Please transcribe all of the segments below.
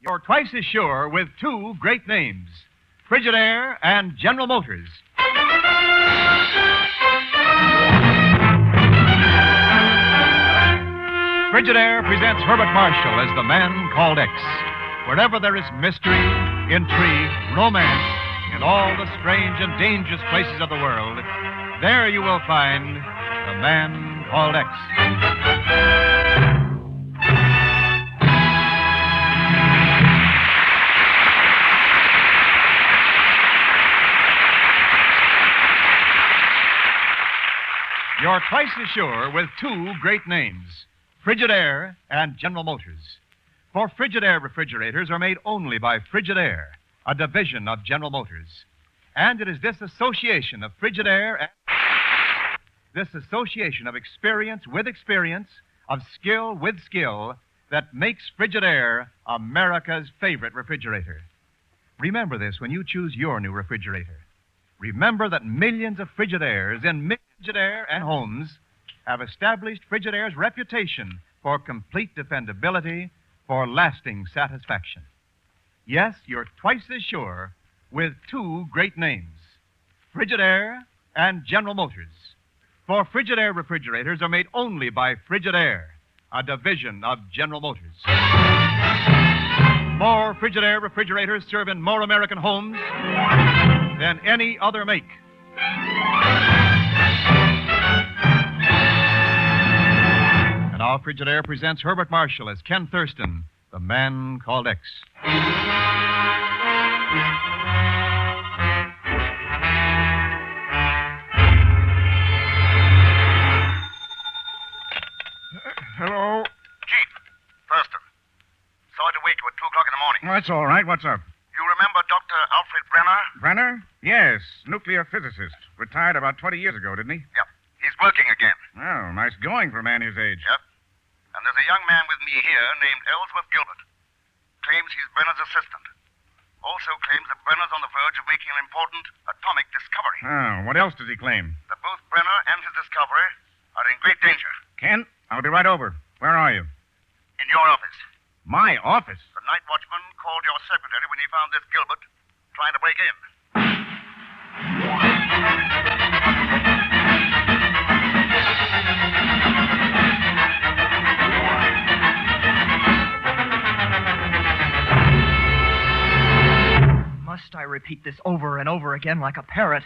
You're twice as sure with two great names, Frigidaire and General Motors. Frigidaire presents Herbert Marshall as the man called X. Wherever there is mystery, intrigue, romance, in all the strange and dangerous places of the world, there you will find the man called X. You're twice as sure with two great names, Frigidaire and General Motors. For Frigidaire refrigerators are made only by Frigidaire, a division of General Motors. And it is this association of Frigidaire and this association of experience with experience, of skill with skill, that makes Frigidaire America's favorite refrigerator. Remember this when you choose your new refrigerator. Remember that millions of Frigidaires in Frigidaire and homes have established Frigidaire's reputation for complete dependability, for lasting satisfaction. Yes, you're twice as sure with two great names, Frigidaire and General Motors. For Frigidaire refrigerators are made only by Frigidaire, a division of General Motors. More Frigidaire refrigerators serve in more American homes than any other make. And now Frigidaire presents Herbert Marshall as Ken Thurston, the man called X. Hello? Chief, Thurston. Sorry to wake you at 2 o'clock in the morning. Oh, that's all right. What's up? You remember Dr. Alfred Brenner? Brenner? Yes, nuclear physicist. Retired about 20 years ago, didn't he? Yep. He's working again. Oh, nice going for a man his age. Yep. And there's a young man with me here named Ellsworth Gilbert. Claims he's Brenner's assistant. Also claims that Brenner's on the verge of making an important atomic discovery. Oh, what else does he claim? That both Brenner and his discovery are in great danger. Ken, I'll be right over. Where are you? In your office. My office? The night watchman called your secretary when he found this Gilbert trying to break in. Must I repeat this over and over again like a parrot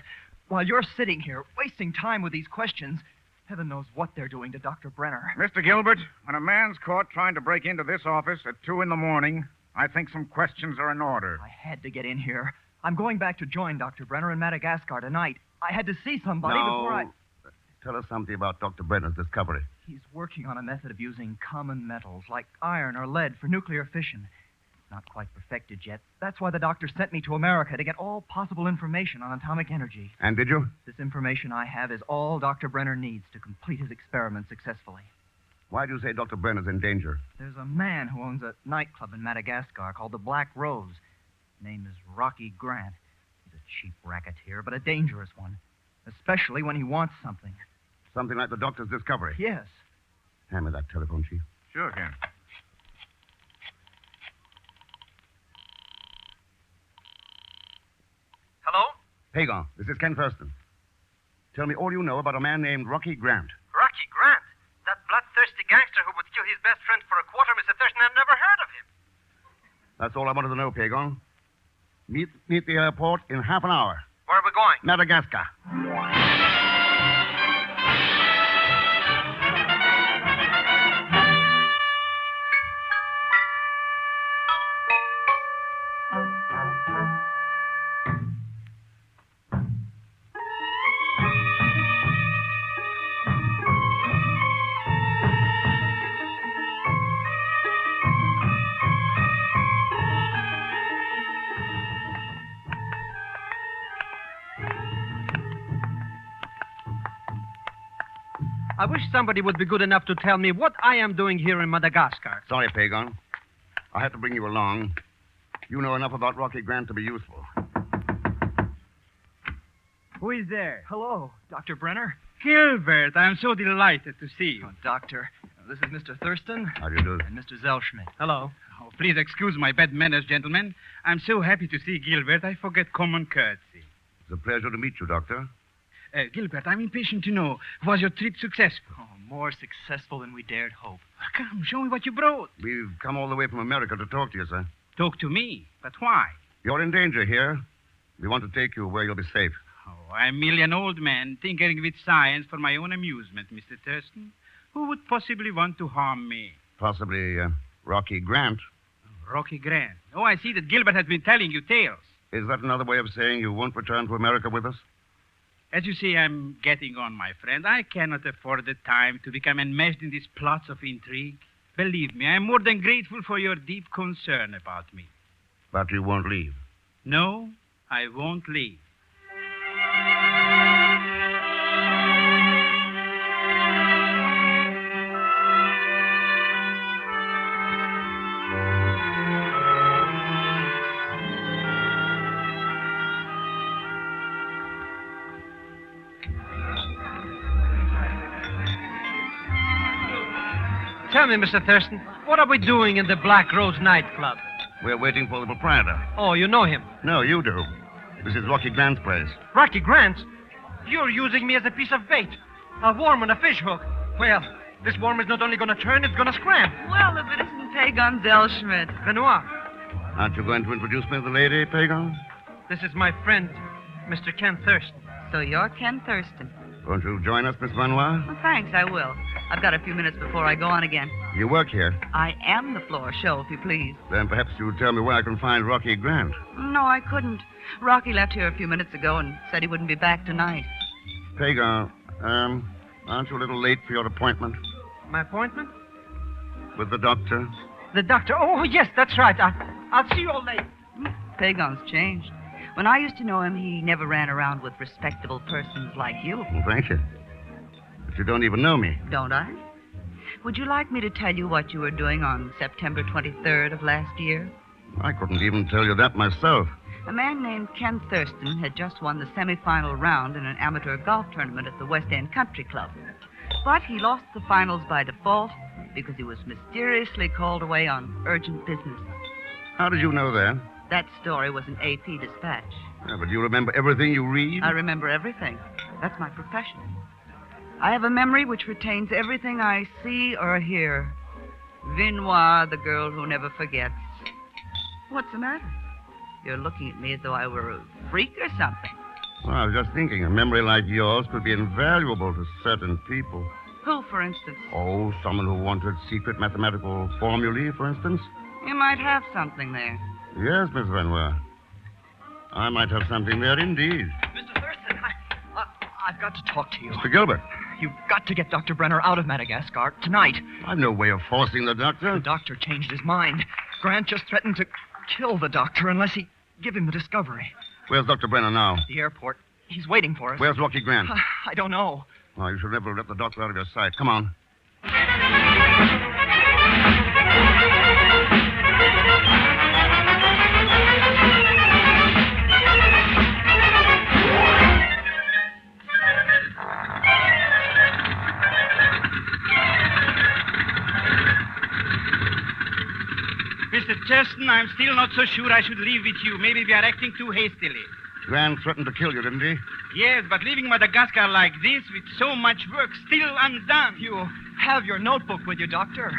while you're sitting here wasting time with these questions? Heaven knows what they're doing to Dr. Brenner. Mr. Gilbert, when a man's caught trying to break into this office at 2 a.m, I think some questions are in order. I had to get in here. I'm going back to join Dr. Brenner in Madagascar tonight. I had to see somebody before I... Tell us something about Dr. Brenner's discovery. He's working on a method of using common metals like iron or lead for nuclear fission. It's not quite perfected yet. That's why the doctor sent me to America, to get all possible information on atomic energy. And did you? This information I have is all Dr. Brenner needs to complete his experiment successfully. Why do you say Dr. Brenner's in danger? There's a man who owns a nightclub in Madagascar called the Black Rose. His name is Rocky Grant. He's a cheap racketeer, but a dangerous one, especially when he wants something. Something like the doctor's discovery? Yes. Hand me that telephone, Chief. Sure, Ken. Hello? Pagon, this is Ken Thurston. Tell me all you know about a man named Rocky Grant. Rocky Grant? That bloodthirsty gangster who would kill his best friend for a quarter, Mr. Thurston. I've never heard of him. That's all I wanted to know, Pagon. Meet the airport in half an hour. Where are we going? Madagascar. I wish somebody would be good enough to tell me what I am doing here in Madagascar. Sorry, Pagon. I had to bring you along. You know enough about Rocky Grant to be useful. Who is there? Hello, Dr. Brenner. Gilbert, I'm so delighted to see you. Oh, Doctor, this is Mr. Thurston How do you do? and Mr. Zellschmidt. Hello. Oh, Please excuse my bad manners, gentlemen. I'm so happy to see Gilbert, I forget common courtesy. It's a pleasure to meet you, Doctor. Gilbert, I'm impatient to know, was your trip successful? Oh, more successful than we dared hope. Come, show me what you brought. We've come all the way from America to talk to you, sir. Talk to me, but why? You're in danger here. We want to take you where you'll be safe. Oh, I'm merely an old man tinkering with science for my own amusement, Mr. Thurston. Who would possibly want to harm me? Possibly Rocky Grant. Rocky Grant. Oh, I see that Gilbert has been telling you tales. Is that another way of saying you won't return to America with us? As you see, I'm getting on, my friend. I cannot afford the time to become enmeshed in these plots of intrigue. Believe me, I'm more than grateful for your deep concern about me. But you won't leave. No, I won't leave. Tell me, Mr. Thurston, what are we doing in the Black Rose nightclub? We're waiting for the proprietor. Oh, you know him. No, you do. This is Rocky Grant's place. Rocky Grant? You're using me as a piece of bait. A worm on a fish hook. Well, this worm is not only going to turn, it's going to scram. Well, if it isn't Pagon Zellschmidt. Benoit, Aren't you going to introduce me to the lady, Pagan? this is my friend, Mr. Ken Thurston. So you're Ken Thurston. Won't you join us, Miss Benoit? Well, thanks, I will. I've got a few minutes before I go on again. You work here. I am the floor show, if you please. Then perhaps you'll tell me where I can find Rocky Grant. No, I couldn't. Rocky left here a few minutes ago and said he wouldn't be back tonight. Pagan, aren't you a little late for your appointment My appointment? with the doctor? The doctor. Oh, yes, that's right. I'll see you all later. Pagon's changed. When I used to know him, he never ran around with respectable persons like you. Well, thank you. But you don't even know me. Don't I? Would you like me to tell you what you were doing on September 23rd of last year? I couldn't even tell you that myself. A man named Ken Thurston had just won the semifinal round in an amateur golf tournament at the West End Country Club. But he lost the finals by default because he was mysteriously called away on urgent business. How did you know that? That story was an AP dispatch. Yeah, but do you remember everything you read? I remember everything. That's my profession. I have a memory which retains everything I see or hear. Vinoir, the girl who never forgets. What's the matter? You're looking at me as though I were a freak or something. Well, I was just thinking, a memory like yours could be invaluable to certain people. Who, for instance? Oh, someone who wanted secret mathematical formulae, for instance. You might have something there. Yes, Miss Benoit. I might have something there indeed. Mr. Thurston, I've got to talk to you. Mr. Gilbert, You've got to get Dr. Brenner out of Madagascar tonight. I've no way of forcing the doctor. The doctor changed his mind. Grant just threatened to kill the doctor unless he give him the discovery. Where's Dr. Brenner now? The airport. He's waiting for us. Where's Rocky Grant? I don't know. Oh, you should never let the doctor out of your sight. Come on. Mr. Thurston, I'm still not so sure I should leave with you. Maybe we are acting too hastily. Grant threatened to kill you, didn't he? Yes, but leaving Madagascar like this with so much work still undone. You have your notebook with you, Doctor.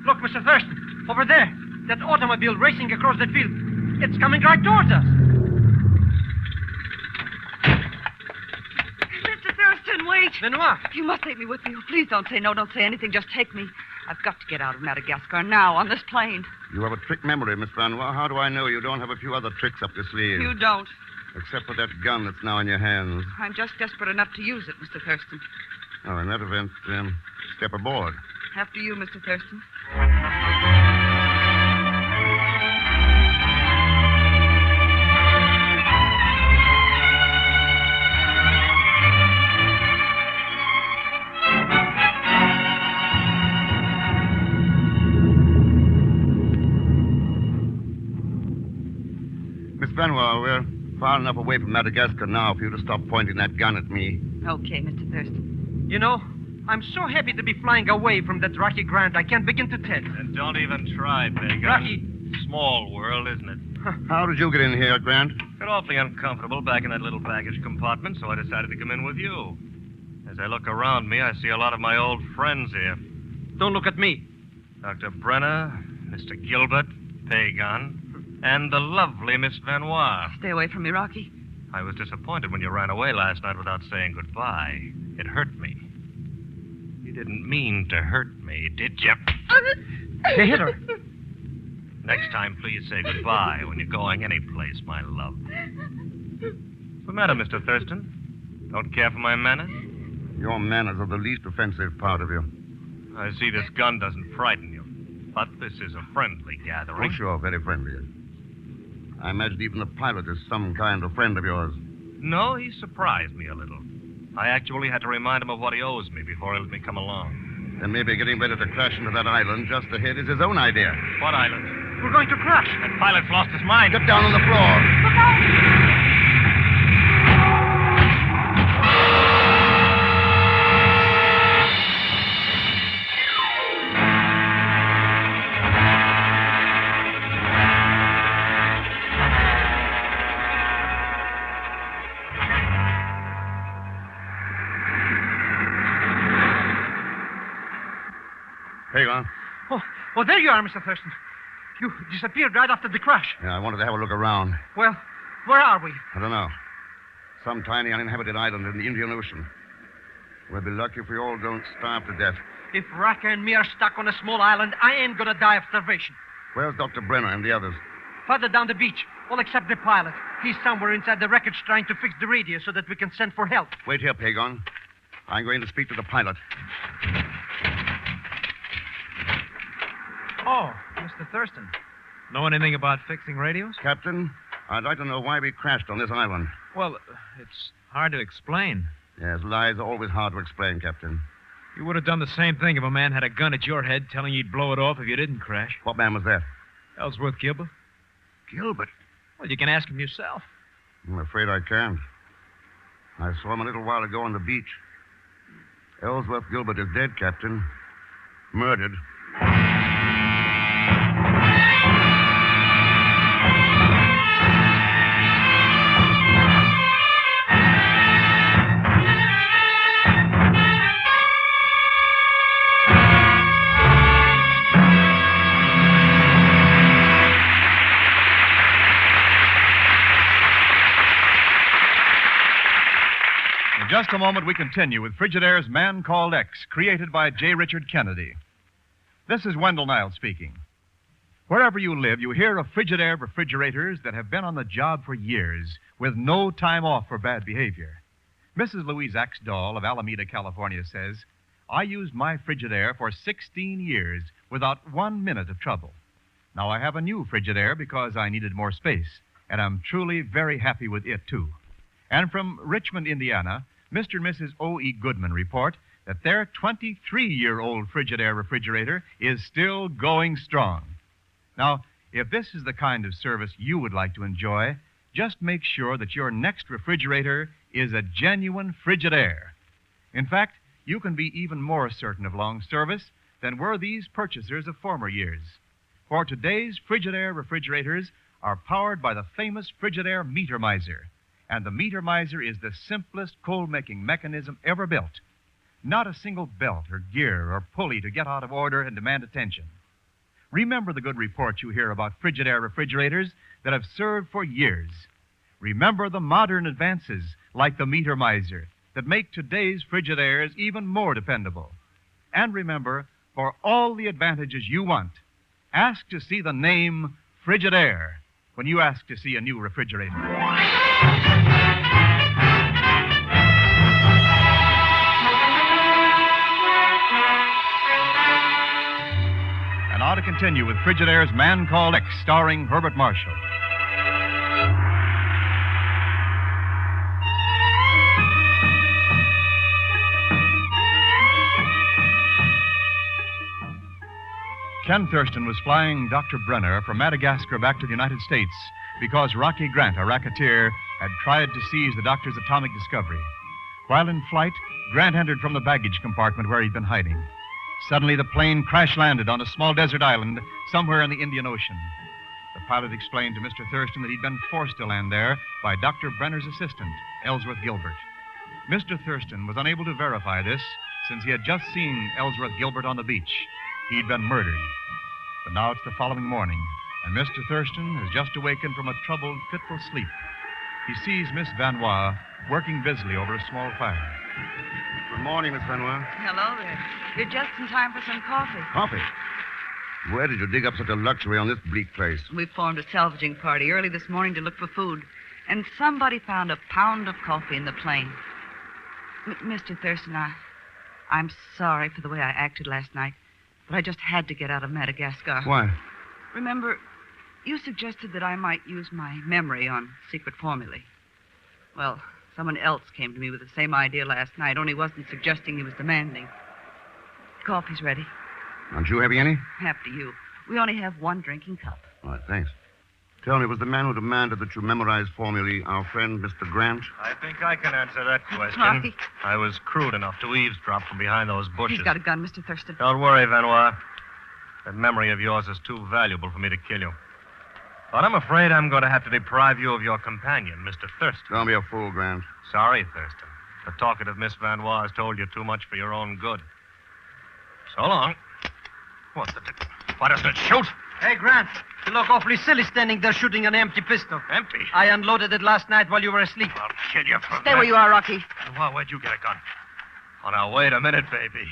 Look, Mr. Thurston, over there. That automobile racing across that field. It's coming right towards us. Mr. Thurston, wait. Benoit. You must take me with you. Please don't say no. Don't say anything. Just take me. I've got to get out of Madagascar now on this plane. You have a trick memory, Miss Benoit. How do I know you don't have a few other tricks up your sleeve? You don't. Except for that gun that's now in your hands. I'm just desperate enough to use it, Mr. Thurston. Oh, in that event, step aboard. After you, Mr. Thurston. Miss Benoit, we're far enough away from Madagascar now for you to stop pointing that gun at me. Okay, Mr. Thurston. You know, I'm so happy to be flying away from that Rocky Grant, I can't begin to tell. And don't even try, Pagan. Rocky, Small world, isn't it? How did you get in here, Grant? Got awfully uncomfortable back in that little baggage compartment, so I decided to come in with you. As I look around me, I see a lot of my old friends here. Don't look at me. Dr. Brenner, Mr. Gilbert, Pagan, and the lovely Miss Vanois. Stay away from me, Rocky. I was disappointed when you ran away last night without saying goodbye. It hurt me. You didn't mean to hurt me, did you? You hit her. Next time, please say goodbye when you're going anyplace, my love. What's the matter, Mr. Thurston? Don't care for my manners? Your manners are the least offensive part of you. I see this gun doesn't frighten you. But this is a friendly gathering. Oh, sure, very friendly. I imagine even the pilot is some kind of friend of yours. No, he surprised me a little. I actually had to remind him of what he owes me before he let me come along. Then maybe getting ready to crash into that island just ahead is his own idea. What island? We're going to crash. That pilot's lost his mind. Get down on the floor. Pagan. Oh, there you are, Mr. Thurston. You disappeared right after the crash. Yeah, I wanted to have a look around. Well, where are we? I don't know. Some tiny uninhabited island in the Indian Ocean. We'll be lucky if we all don't starve to death. If Raka and me are stuck on a small island, I ain't gonna die of starvation. Where's Dr. Brenner and the others? Further down the beach, all except the pilot. He's somewhere inside the wreckage trying to fix the radio so that we can send for help. Wait here, Pagan. I'm going to speak to the pilot. Oh, Mr. Thurston. Know anything about fixing radios? Captain, I'd like to know why we crashed on this island. Well, it's hard to explain. Yes, lies are always hard to explain, Captain. You would have done the same thing if a man had a gun at your head telling you he'd blow it off if you didn't crash. What man was that? Ellsworth Gilbert. Gilbert? Well, you can ask him yourself. I'm afraid I can't. I saw him a little while ago on the beach. Ellsworth Gilbert is dead, Captain. Murdered. In just a moment, we continue with Frigidaire's Man Called X, created by J. Richard Kennedy. This is Wendell Niles speaking. Wherever you live, you hear of Frigidaire refrigerators that have been on the job for years with no time off for bad behavior. Mrs. Louise Axdahl of Alameda, California says, I used my Frigidaire for 16 years without 1 minute of trouble. Now I have a new Frigidaire because I needed more space, and I'm truly very happy with it, too. And from Richmond, Indiana, Mr. and Mrs. O.E. Goodman report that their 23-year-old Frigidaire refrigerator is still going strong. Now, if this is the kind of service you would like to enjoy, just make sure that your next refrigerator is a genuine Frigidaire. In fact, you can be even more certain of long service than were these purchasers of former years. For today's Frigidaire refrigerators are powered by the famous Frigidaire Meter Miser. And the Meter Miser is the simplest coal-making mechanism ever built. Not a single belt or gear or pulley to get out of order and demand attention. Remember the good reports you hear about Frigidaire refrigerators that have served for years. Remember the modern advances like the Meter Miser that make today's Frigidaires even more dependable. And remember, for all the advantages you want, ask to see the name Frigidaire when you ask to see a new refrigerator. And now to continue with Frigidaire's Man Called X, starring Herbert Marshall. Ken Thurston was flying Dr. Brenner from Madagascar back to the United States because Rocky Grant, a racketeer, had tried to seize the doctor's atomic discovery. While in flight, Grant entered from the baggage compartment where he'd been hiding. Suddenly, the plane crash-landed on a small desert island somewhere in the Indian Ocean. The pilot explained to Mr. Thurston that he'd been forced to land there by Dr. Brenner's assistant, Ellsworth Gilbert. Mr. Thurston was unable to verify this since he had just seen Ellsworth Gilbert on the beach. He'd been murdered. But now it's the following morning, and Mr. Thurston has just awakened from a troubled, fitful sleep. He sees Miss Van Wa working busily over a small fire. Good morning, Miss Van Wa. Hello there. You're just in time for some coffee. Coffee? Where did you dig up such a luxury on this bleak place? We formed a salvaging party early this morning to look for food, and somebody found a pound of coffee in the plane. Mr. Thurston, I'm sorry for the way I acted last night, but I just had to get out of Madagascar. Why? Remember, you suggested that I might use my memory on secret formulae. Well, someone else came to me with the same idea last night, only wasn't suggesting he was demanding. Coffee's ready. Aren't you having any? After you. We only have one drinking cup. All right, thanks. Tell me, was the man who demanded that you memorize formulae our friend, Mr. Grant? I think I can answer that question. Rocky. I was crude enough to eavesdrop from behind those bushes. He's got a gun, Mr. Thurston. Don't worry, Vanois. That memory of yours is too valuable for me to kill you. But I'm afraid I'm going to have to deprive you of your companion, Mr. Thurston. Don't be a fool, Grant. Sorry, Thurston. The talkative Miss Vanois has told you too much for your own good. So long. What the... Why doesn't it shoot? Hey, Grant, you look awfully silly standing there shooting an empty pistol. Empty? I unloaded it last night while you were asleep. I'll kill you for Stay where you are, Rocky. Well, where'd you get a gun? Oh, now, wait a minute, baby.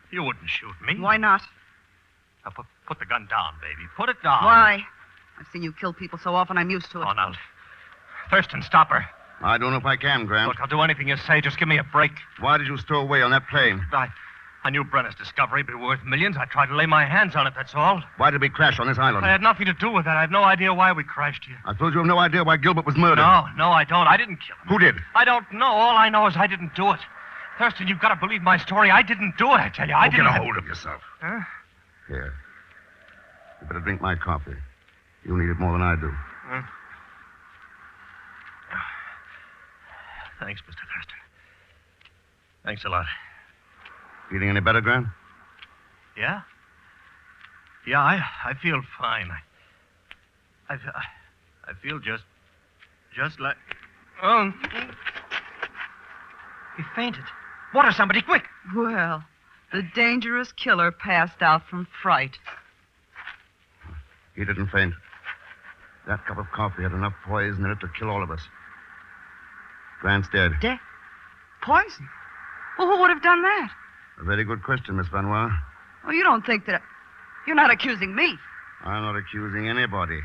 You wouldn't shoot me. Why not? Now, put the gun down, baby. Put it down. Why? I've seen you kill people so often, I'm used to it. Oh, now. Thurston, stop her. I don't know if I can, Grant. Look, I'll do anything you say. Just give me a break. Why did you stow away on that plane? I knew Brenner's discovery would be worth millions. I tried to lay my hands on it, that's all. Why did we crash on this island? I had nothing to do with that. I have no idea why we crashed here. I suppose you have no idea why Gilbert was murdered. No, I don't. I didn't kill him. Who did? I don't know. All I know is I didn't do it. Thurston, you've got to believe my story. I didn't do it, I tell you. I didn't. Get a hold of yourself. Huh? Here. You better drink my coffee. You need it more than I do. Huh? Thanks, Mr. Thurston. Thanks a lot. Feeling any better, Grant? Yeah? Yeah, I feel fine. I feel just like... Oh. He fainted. Water somebody, quick. Well, the dangerous killer passed out from fright. He didn't faint. That cup of coffee had enough poison in it to kill all of us. Grant's dead. Dead? Poison? Well, who would have done that? A very good question, Miss Van Wa. Oh, you don't think that... You're not accusing me. I'm not accusing anybody.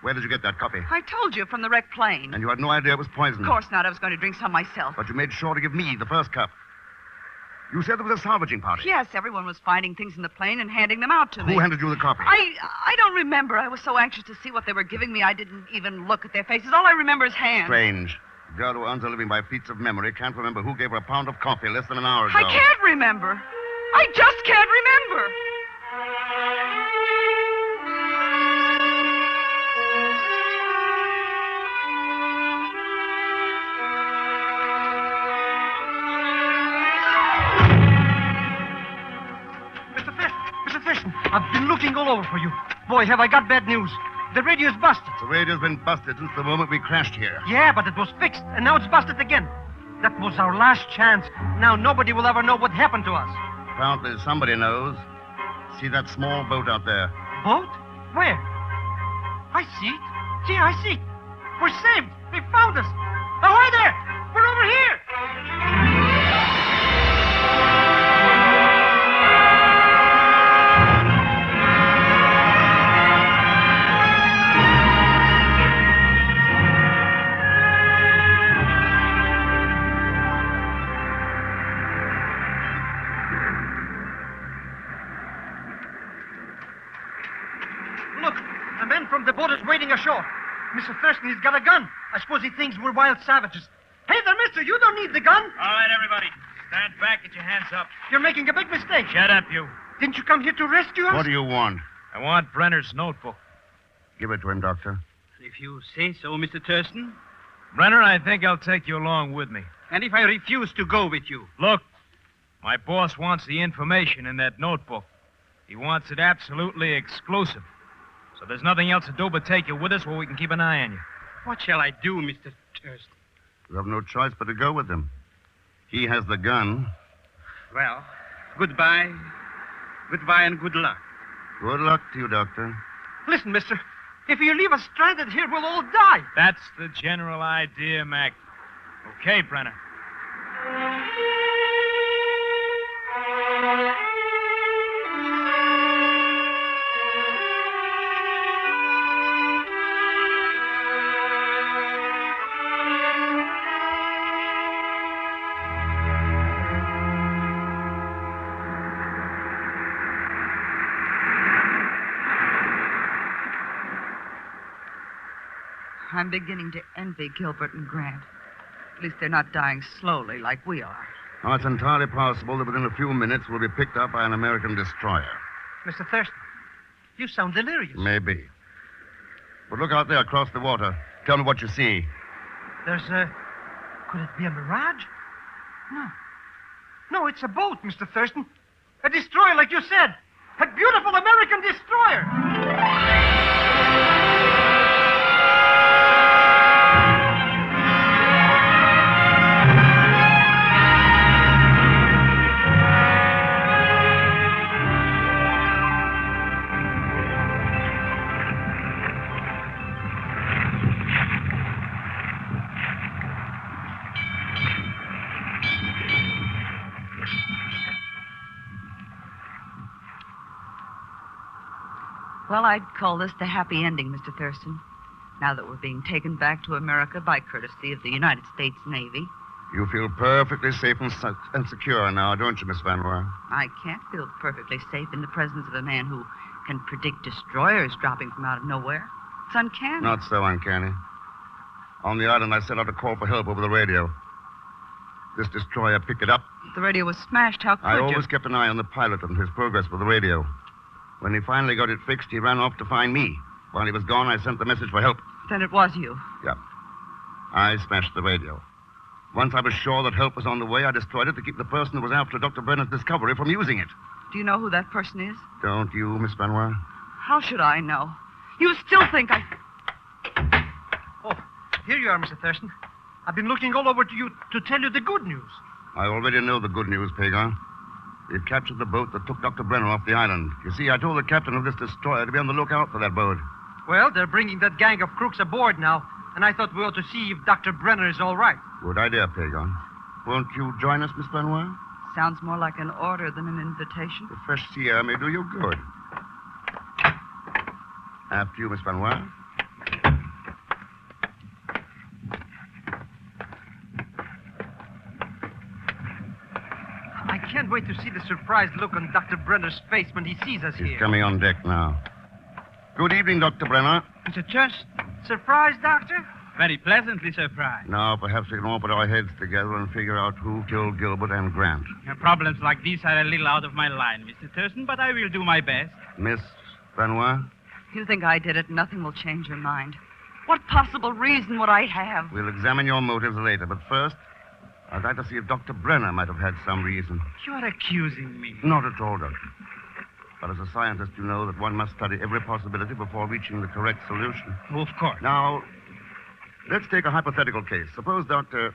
Where did you get that coffee? I told you, from the wrecked plane. And you had no idea it was poison? Of course not. I was going to drink some myself. But you made sure to give me the first cup. You said there was a salvaging party. Yes, everyone was finding things in the plane and handing them out to me. Who handed you the coffee? I don't remember. I was so anxious to see what they were giving me, I didn't even look at their faces. All I remember is hands. Strange. A girl who earns a living by feats of memory can't remember who gave her a pound of coffee less than an hour ago. I can't remember. I just can't remember. Mr. Thurston, I've been looking all over for you. Boy, have I got bad news. The radio's busted. The radio's been busted since the moment we crashed here. Yeah, but it was fixed, and now it's busted again. That was our last chance. Now nobody will ever know what happened to us. Apparently somebody knows. See that small boat out there? Boat? Where? I see it. Yeah, I see it. We're saved. They found us. Ahoy there! We're over here! Look, a man from the boat is waiting ashore. Mr. Thurston, he's got a gun. I suppose he thinks we're wild savages. Hey there, mister, you don't need the gun. All right, everybody. Stand back. Get your hands up. You're making a big mistake. Shut up, you. Didn't you come here to rescue us? What do you want? I want Brenner's notebook. Give it to him, Doctor. If you say so, Mr. Thurston. Brenner, I think I'll take you along with me. And if I refuse to go with you? Look, my boss wants the information in that notebook. He wants it absolutely exclusive. So there's nothing else to do but take you with us where we can keep an eye on you. What shall I do, Mr. Thurston? You have no choice but to go with him. He has the gun. Well, goodbye. Goodbye and good luck. Good luck to you, Doctor. Listen, mister. If you leave us stranded here, we'll all die. That's the general idea, Mac. Okay, Brenner. I'm beginning to envy Gilbert and Grant. At least they're not dying slowly like we are. Oh, it's entirely possible that within a few minutes we'll be picked up by an American destroyer. Mr. Thurston, you sound delirious. Maybe. But look out there across the water. Tell me what you see. There's a... Could it be a mirage? No. No, it's a boat, Mr. Thurston. A destroyer, like you said. A beautiful American destroyer. Well, I'd call this the happy ending, Mr. Thurston. Now that we're being taken back to America by courtesy of the United States Navy. You feel perfectly safe and secure now, don't you, Miss Van Roy? I can't feel perfectly safe in the presence of a man who can predict destroyers dropping from out of nowhere. It's uncanny. Not so uncanny. On the island, I sent out a call for help over the radio. This destroyer picked it up. The radio was smashed. How could I you? always kept an eye on the pilot and his progress with the radio. When he finally got it fixed, he ran off to find me. While he was gone, I sent the message for help. Then it was you. Yeah. I smashed the radio. Once I was sure that help was on the way, I destroyed it to keep the person who was after Dr. Brenner's discovery from using it. Do you know who that person is? Don't you, Miss Van Roy? How should I know? You still think I... Oh, here you are, Mr. Thurston. I've been looking all over to you to tell you the good news. I already know the good news, Pagon. We've captured the boat that took Dr. Brenner off the island. You see, I told the captain of this destroyer to be on the lookout for that boat. Well, they're bringing that gang of crooks aboard now, and I thought we ought to see if Dr. Brenner is all right. Good idea, Pagon. Won't you join us, Miss Benoit? Sounds more like an order than an invitation. The fresh sea air may do you good. After you, Miss Benoit. I can't wait to see the surprised look on Dr. Brenner's face when he sees us He's here. coming on deck now. Good evening, Dr. Brenner. Mr. Thurston, Surprised, Doctor? very pleasantly surprised. Now, perhaps we can all put our heads together and figure out who killed Gilbert and Grant. Problems like these are a little out of my line, Mr. Thurston, but I will do my best. Miss Benoit? You think I did it, nothing will change your mind. What possible reason would I have? We'll examine your motives later, but first, I'd like to see if Dr. Brenner might have had some reason. You are accusing me. Not at all, Doctor. But as a scientist, you know that one must study every possibility before reaching the correct solution. Oh, of course. Now, let's take a hypothetical case. Suppose, Doctor,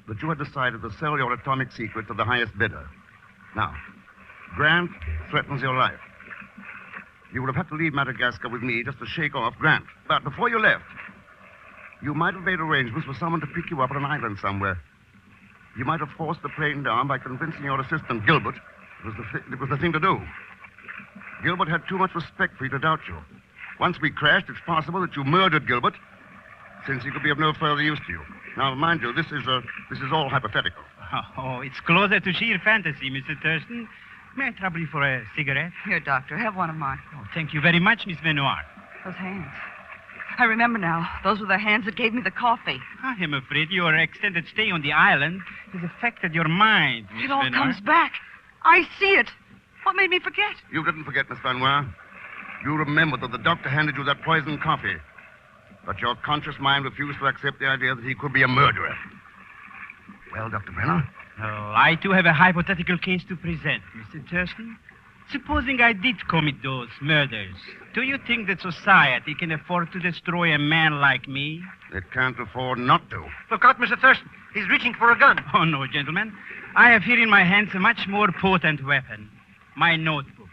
that you had decided to sell your atomic secret to the highest bidder. Now, Grant threatens your life. You would have had to leave Madagascar with me just to shake off Grant. But before you left, you might have made arrangements for someone to pick you up on an island somewhere. You might have forced the plane down by convincing your assistant, Gilbert, it was the thing to do. Gilbert had too much respect for you to doubt you. Once we crashed, it's possible that you murdered Gilbert, since he could be of no further use to you. Now, mind you, this is all hypothetical. Oh, it's closer to sheer fantasy, Mr. Thurston. May I trouble you for a cigarette? Here, Doctor, have one of mine. Oh, thank you very much, Miss Benoit. Those hands. I remember now. Those were the hands that gave me the coffee. I am afraid your extended stay on the island has affected your mind, Miss It all Benoit. comes back. I see it. What made me forget? You didn't forget, Miss Benoit. You remembered that the doctor handed you that poisoned coffee. But your conscious mind refused to accept the idea that he could be a murderer. Well, Dr. Brenner? Oh, I too have a hypothetical case to present, Mr. Thurston. Supposing I did commit those murders, do you think that society can afford to destroy a man like me? It can't afford not to. Look out, Mr. Thurston. He's reaching for a gun. Oh, no, gentlemen. I have here in my hands a much more potent weapon, my notebook.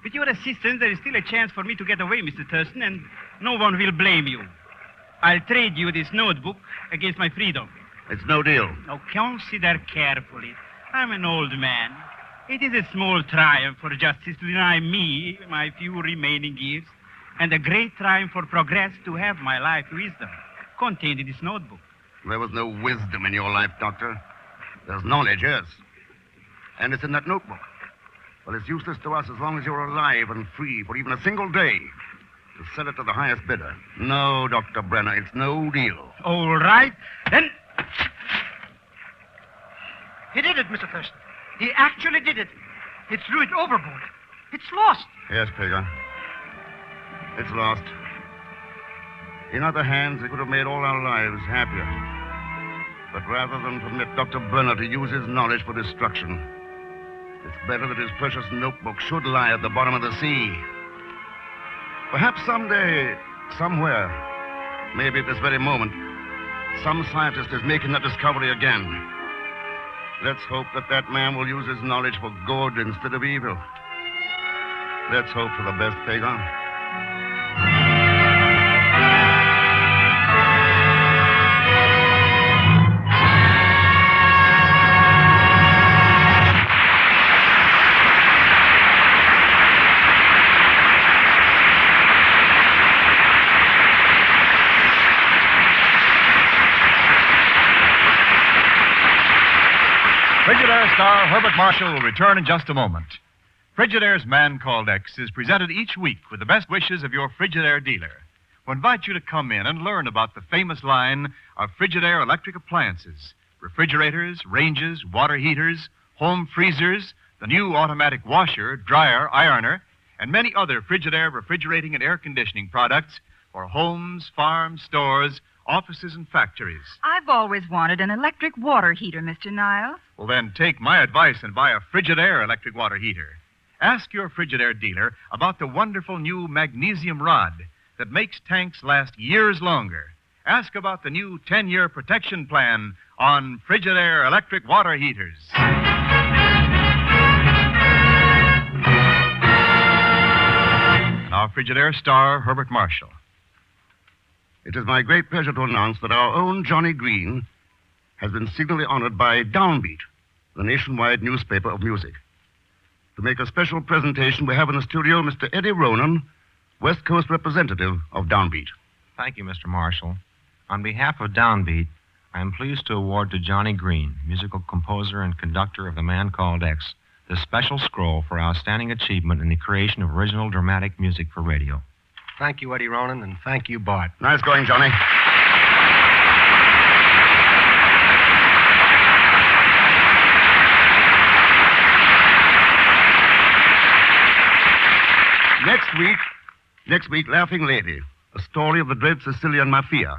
With your assistance, there is still a chance for me to get away, Mr. Thurston, and no one will blame you. I'll trade you this notebook against my freedom. It's no deal. Now, consider carefully. I'm an old man. It is a small triumph for justice to deny me my few remaining years, and a great triumph for progress to have my life wisdom contained in this notebook. There was no wisdom in your life, Doctor. There's knowledge, yes. And it's in that notebook. But it's useless to us as long as you're alive and free for even a single day to sell it to the highest bidder. No, Dr. Brenner, it's no deal. All right. Then He did it, Mr. Thurston. He actually did it. He threw it overboard. It's lost. Yes, Pagan. It's lost. In other hands, it could have made all our lives happier. But rather than permit Dr. Brenner to use his knowledge for destruction, it's better that his precious notebook should lie at the bottom of the sea. Perhaps someday, somewhere, maybe at this very moment, some scientist is making that discovery again. Let's hope that that man will use his knowledge for good instead of evil. Let's hope for the best, Pagan. Frigidaire star Herbert Marshall will return in just a moment. Frigidaire's Man Called X is presented each week with the best wishes of your Frigidaire dealer, who invite you to come in and learn about the famous line of Frigidaire electric appliances, refrigerators, ranges, water heaters, home freezers, the new automatic washer, dryer, ironer, and many other Frigidaire refrigerating and air conditioning products for homes, farms, stores, offices, and factories. I've always wanted an electric water heater, Mr. Niles. Well, then take my advice and buy a Frigidaire electric water heater. Ask your Frigidaire dealer about the wonderful new magnesium rod that makes tanks last years longer. Ask about the new 10-year protection plan on Frigidaire electric water heaters. Now, Frigidaire star Herbert Marshall. It is my great pleasure to announce that our own Johnny Green has been signally honored by Downbeat, the nationwide newspaper of music. To make a special presentation, we have in the studio Mr. Eddie Ronan, West Coast representative of Downbeat. Thank you, Mr. Marshall. On behalf of Downbeat, I am pleased to award to Johnny Green, musical composer and conductor of The Man Called X, this special scroll for outstanding achievement in the creation of original dramatic music for radio. Thank you, Eddie Ronan, and thank you, Bart. Nice going, Johnny. Next week, Laughing Lady, a story of the dread Sicilian Mafia,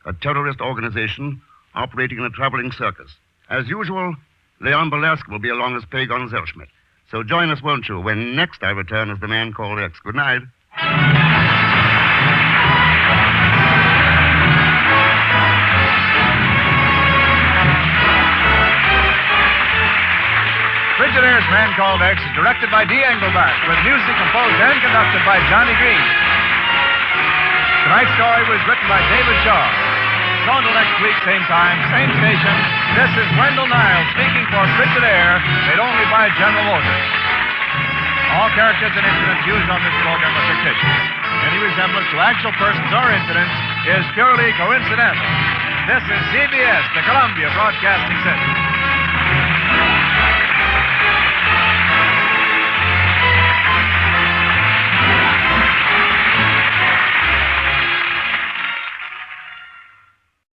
a terrorist organization operating in a traveling circus. As usual, Leon Belasco will be along as Pagon Zellschmidt. So join us, won't you, when next I return as The Man Called X. Good night. Frigidaire's Man Called X is directed by D. Engelbart, with music composed and conducted by Johnny Green. Tonight's story was written by David Shaw. So until next week, same time, same station, this is Wendell Niles speaking for Frigidaire, made only by General Motors. All characters and incidents used on this program are fictitious. Any resemblance to actual persons or incidents is purely coincidental. This is CBS, the Columbia Broadcasting Center.